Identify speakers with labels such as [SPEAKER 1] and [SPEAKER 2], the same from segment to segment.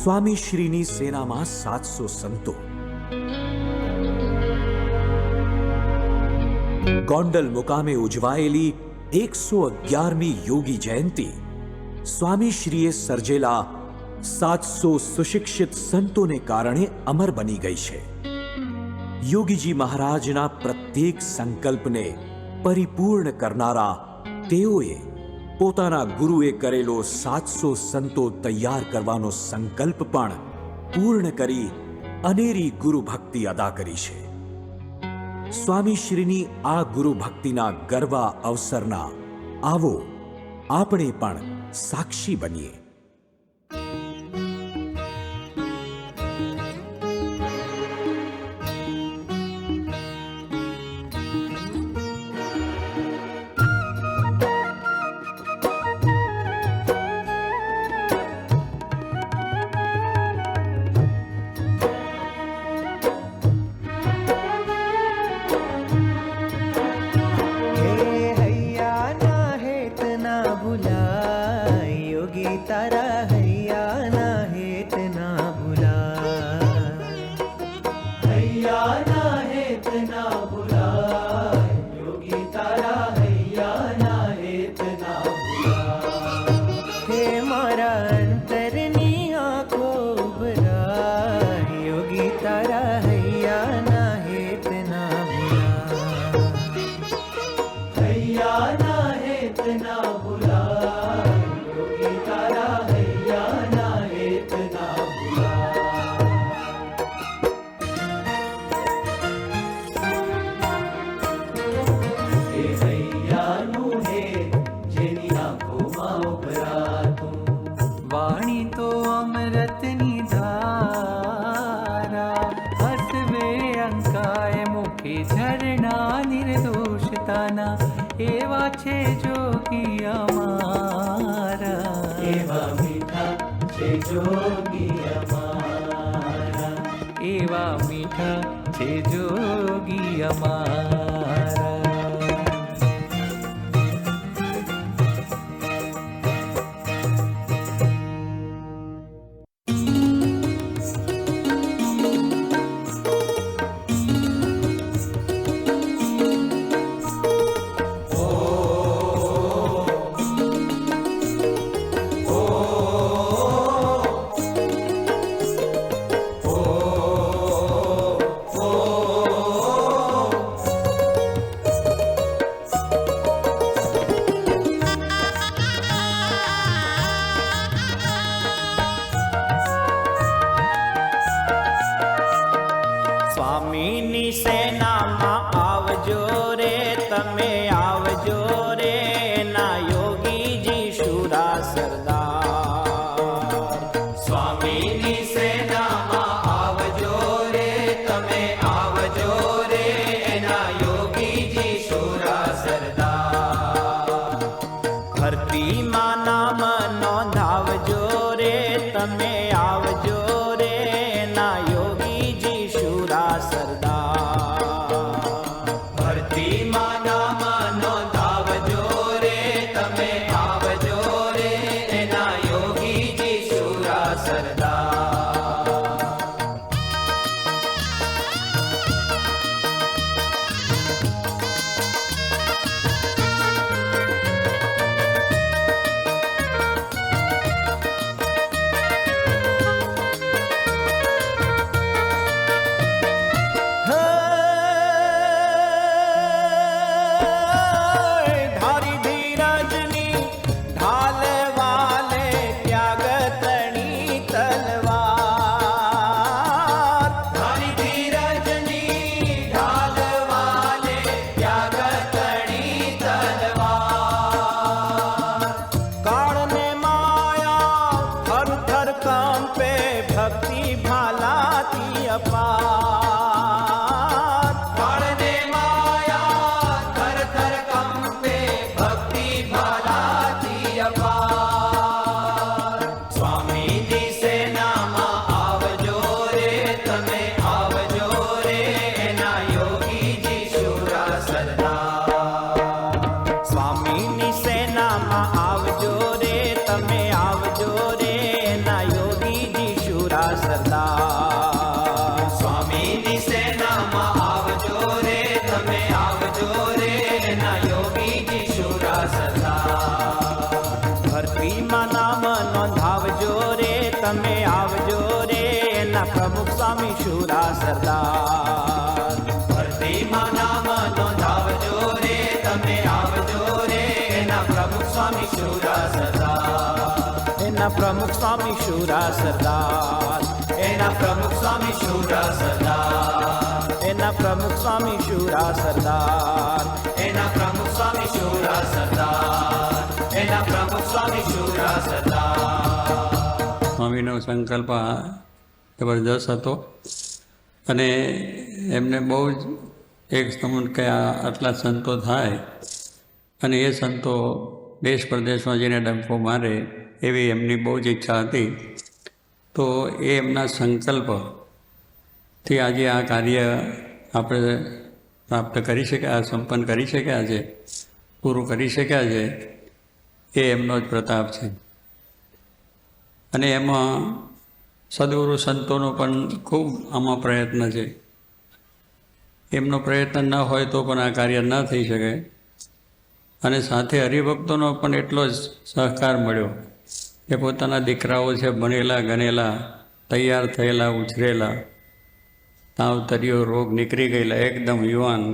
[SPEAKER 1] સ્વામી શ્રીની સેનામાં 700 સંતો. ગોંડલ મુકામે ઉજવાયેલી 111મી યોગી જયંતિ સ્વામી શ્રીએ સર્જેલા 700 સુશિક્ષિત સંતોને કારણે અમર બની ગઈ છે. યોગીજી મહારાજના પ્રત્યેક સંકલ્પને પરિપૂર્ણ કરનારા તેઓએ પોતાના ગુરુએ કરેલો 700 સંતો તૈયાર કરવાનો સંકલ્પ પણ પૂર્ણ કરી અનેરી ગુરુ ભક્તિ અદા કરી છે. સ્વામી શ્રીની આ ગુરુ ભક્તિના ગરબા અવસરના આવો આપણે પણ સાક્ષી બનીએ.
[SPEAKER 2] એવા છે જોગી અમારા,
[SPEAKER 3] એવા મીઠા છે જોગી અમારા,
[SPEAKER 2] એવા મીઠા છે જોગી અમારા.
[SPEAKER 4] સ્વામીની સેનામાં આવજો રે, તમે આવજો રે, ના યોગીજી શુરા સરદાર.
[SPEAKER 3] સ્વામીની સેનામાં આવજો રે, તમે આવજો રે, એના યોગીજી શુરા સરદાર.
[SPEAKER 4] ભરતીમાં નામ નોંધાવજો રે, તમે આવજો રે, ના યોગીજી શુરા સરદાર.
[SPEAKER 3] ભરતીમાં નામ નોંધાવજો રે, તમે આવજો રે, એના યોગીજી શુરા સરદાર.
[SPEAKER 4] ધારી ધીરજની ઢાલ વાલે ત્યાગ તણી તલવાર.
[SPEAKER 3] ધારી ધીરજની ઢાલ વાલે ત્યાગ તણી તલવાર.
[SPEAKER 4] કાળને માયા થર થર કંપે ભક્તિ ભાલાથી અપાર.
[SPEAKER 3] કાળને માયા થર થર કંપે ભક્તિ ભાલાથી અપાર. સ્વામીની સેનામાં આવજો રે, તમે આવજો રે, એના યોગીજી શુરા સરદાર.
[SPEAKER 4] સ્વામીની સેનામાં આવજો રે, તમે આવજો રે, ના યોગીજી
[SPEAKER 3] સરદાર.
[SPEAKER 4] ભરતીમાં નામ નોંધાવજો રે, તમે આવજો રે, એના પ્રમુખ સ્વામી શુરા સરદાર.
[SPEAKER 3] ભરતીમાં નામ નોંધાવજો રે, તમે આવજો રે, એના પ્રમુખ સ્વામી શુરા સરદાર.
[SPEAKER 4] એના પ્રમુખ સ્વામી શુરા સરદાર.
[SPEAKER 3] એના પ્રમુખ સ્વામી શુરા સરદાર.
[SPEAKER 4] એના પ્રમુખ સ્વામી શુરા સરદાર.
[SPEAKER 3] એના પ્રમુખ સ્વામી શુરા સરદાર. એના પ્રમુખ સ્વામી શુરા સરદાર.
[SPEAKER 5] સ્વામીનો સંકલ્પ જબરદસ્ત હતો અને એમને બહુ જ એક સમૂહ કે આટલા સંતો થાય અને એ સંતો દેશ પ્રદેશમાં જઈને ડંકો મારે એવી એમની બહુ જ ઈચ્છા હતી. તો એ એમના સંકલ્પથી આજે આ કાર્ય આપણે પ્રાપ્ત કરી શક્યા, સંપન્ન કરી શક્યા છે, પૂરું કરી શક્યા છે, એ એમનો જ પ્રતાપ છે. અને એમાં સદગુરુ સંતોનો પણ ખૂબ આમાં પ્રયત્ન છે. એમનો પ્રયત્ન ન હોય તો પણ આ કાર્ય ન થઈ શકે. અને સાથે હરિભક્તોનો પણ એટલો જ સહકાર મળ્યો કે પોતાના દીકરાઓ છે ભણેલા ગણેલા, તૈયાર થયેલા, ઉછરેલા, તાવ તર્યો, રોગ નીકળી ગયેલા, એકદમ યુવાન,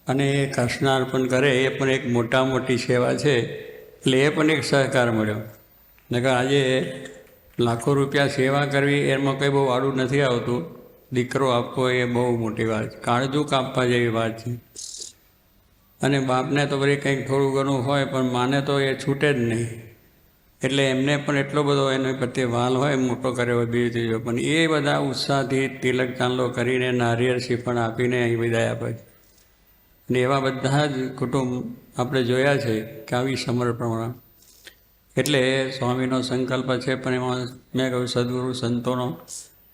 [SPEAKER 5] અને એ કૃષ્ણાર્પણ કરે એ પણ એક મોટી સેવા છે. એટલે એ પણ એક સહકાર મળ્યો. નકર આજે લાખો રૂપિયા સેવા કરવી એમાં કંઈ બહુ આડું નથી આવતું. દીકરો આપવો એ બહુ મોટી વાત છે, કાળજું કાપવા જેવી વાત છે. અને બાપને તો વળી કંઈક થોડું ઘણું હોય પણ માને તો એ છૂટે જ નહીં. એટલે એમને પણ એટલો બધો એના પ્રત્યે વાલ હોય, મોટો કર્યો બીજો ત્રીજો, પણ એ બધા ઉત્સાહથી તિલક ચાંદલો કરીને નારિયેળ શ્રીફળ આપીને અહીં વિદાય આપે છે. અને એવા બધા જ કુટુંબ આપણે જોયા છે કે આવી સમર્પણ. એટલે સ્વામીનો સંકલ્પ છે, પણ એમાં મેં કહ્યું સદગુરુ સંતોનો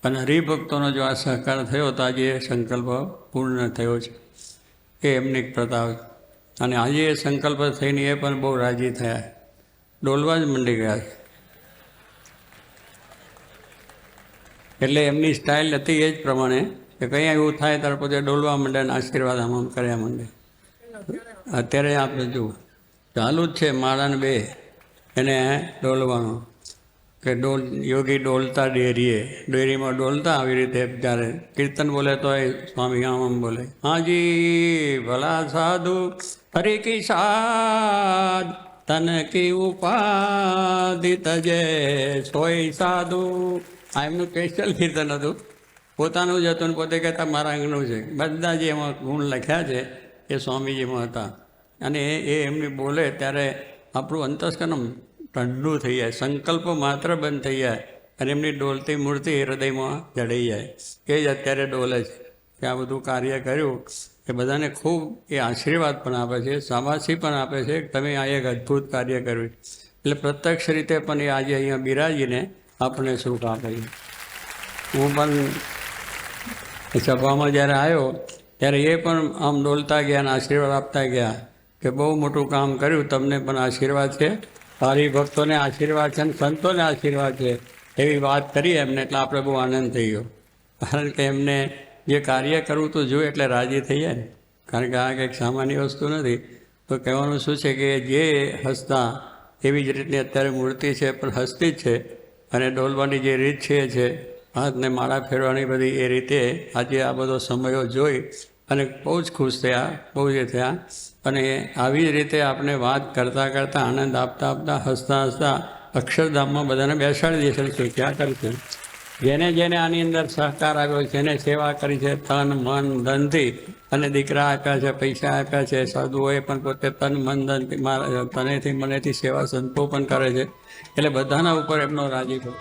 [SPEAKER 5] અને હરિભક્તોનો જો આ સહકાર થયો તો આજે એ સંકલ્પ પૂર્ણ થયો છે. એ એમની પ્રતાપ. અને આજે એ સંકલ્પ થઈને એ પણ બહુ રાજી થયા, ડોલવા જ મંડી ગયા. એટલે એમની સ્ટાઇલ હતી એ જ પ્રમાણે કે કંઈ એવું થાય ત્યારે પોતે ડોલવા માંડે અને આશીર્વાદ આમ કર્યા માંડે. અત્યારે આપણે જુઓ ચાલુ જ છે માળાને 2 એને ડોલવાનો કે યોગી ડોલતા ડેરીમાં ડોલતા આવી રીતે જ્યારે કીર્તન બોલે તો એ સ્વામી આમ બોલે, હાજી ભલા સાધુ હરિ કી સાધ તન કી ઉપાધિ તજે સોય સાધુ. આ એમનું સ્પેશિયલ કીર્તન હતું, પોતાનું જ હતું ને પોતે કહેતા મારા અંગનું છે. બધા જે એમાં ગુણ લખ્યા છે એ સ્વામીજીમાં હતા. અને એ એમની બોલે ત્યારે આપણું અંતસ્કરણ ઠંડુ થઈ જાય, સંકલ્પો માત્ર બંધ થઈ જાય અને એમની ડોલતી મૂર્તિ હૃદયમાં જડાઈ જાય. એ જ અત્યારે ડોલે છે કે આ બધું કાર્ય કર્યું એ બધાને ખૂબ એ આશીર્વાદ પણ આપે છે, શાબાશી પણ આપે છે કે તમે આ એક અદ્ભુત કાર્ય કર્યું. એટલે પ્રત્યક્ષ રીતે પણ એ આજે અહીંયા બિરાજીને આપણને સુખ આપે છે. હું પણ સભામાં જ્યારે આવ્યો ત્યારે એ પણ આમ ડોલતા ગયા અને આશીર્વાદ આપતા ગયા કે બહુ મોટું કામ કર્યું, તમને પણ આશીર્વાદ છે, હરિભક્તોને આશીર્વાદ છે અને સંતોને આશીર્વાદ છે, એવી વાત કરી એમને. એટલે આપણે બહુ આનંદ થઈ ગયો, કારણ કે એમને જે કાર્ય કરવું તો જોઈએ એટલે રાજી થઈ જાય ને. કારણ કે આ કંઈક સામાન્ય વસ્તુ નથી. તો કહેવાનું શું છે કે જે હસતા એવી જ રીતની અત્યારે મૂર્તિ છે પણ હસતી જ છે. અને ડોલવાની જે રીત છે હાથને માળા ફેરવાની બધી એ રીતે આજે આ બધો સમયો જોઈ અને બહુ જ ખુશ થયા, બહુ જ થયા. અને આવી જ રીતે આપણે વાત કરતાં કરતાં આનંદ આપતા આપતા હસતા હસતા અક્ષરધામમાં બધાને બેસાડી દેશે. ક્યાં કરશે જેને જેને આની અંદર સહકાર આવ્યો છે, જેને સેવા કરી છે તન મન ધનથી, અને દીકરા આપ્યા છે, પૈસા આપ્યા છે, સાધુઓએ પણ પોતે તન મન ધનથી તનેથી મનેથી સેવા સંતો પણ કરે છે. એટલે બધાના ઉપર એમનો રાજી થયો.